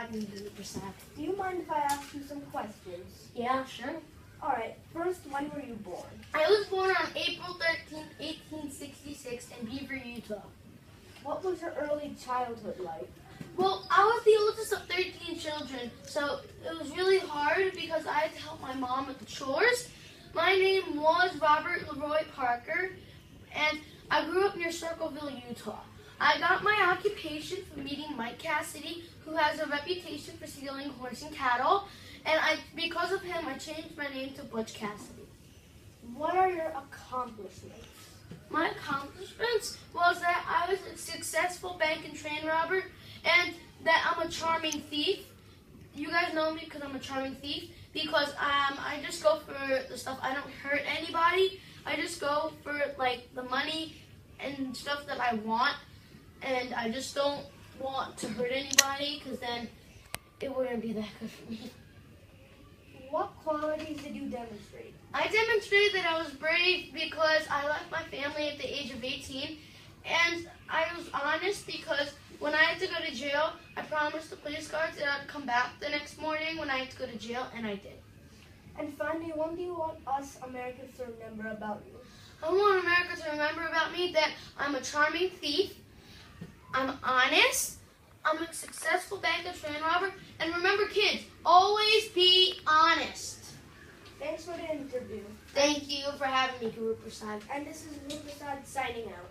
having me, Guru Prasad. Do you mind if I ask you some questions? Yeah, sure. Alright, first, when were you born? I was born on April 13th, 1866 in Beaver, Utah. What was your early childhood like? Well, I was the oldest of 13 children, so it was really hard because I had to help my mom with the chores. My name was Robert Leroy Parker, and I grew up near Circleville, Utah. I got my occupation from meeting Mike Cassidy, who has a reputation for stealing horse and cattle, and because of him, I changed my name to Butch Cassidy. What are your accomplishments? My accomplishments was that I was a successful bank and train robber, and that I'm a charming thief. You guys know me because I'm a charming thief, because I just go for the stuff. I don't hurt anybody. I just go for like the money and stuff that I want, and I just don't want to hurt anybody because then it wouldn't be that good for me. What qualities did you demonstrate? I demonstrated that I was brave because I left my family at the age of 18, and I was honest because when I had to go to jail, I promised the police guards that I'd come back the next morning when I had to go to jail, and I did. And finally, what do you want us Americans to remember about you? I want America to remember about me that I'm a charming thief, I'm honest, I'm a successful bank and train robber, and remember kids, always be honest. Thanks for the interview. Thank you for having me, Guru Prasad. And this is Guru Prasad signing out.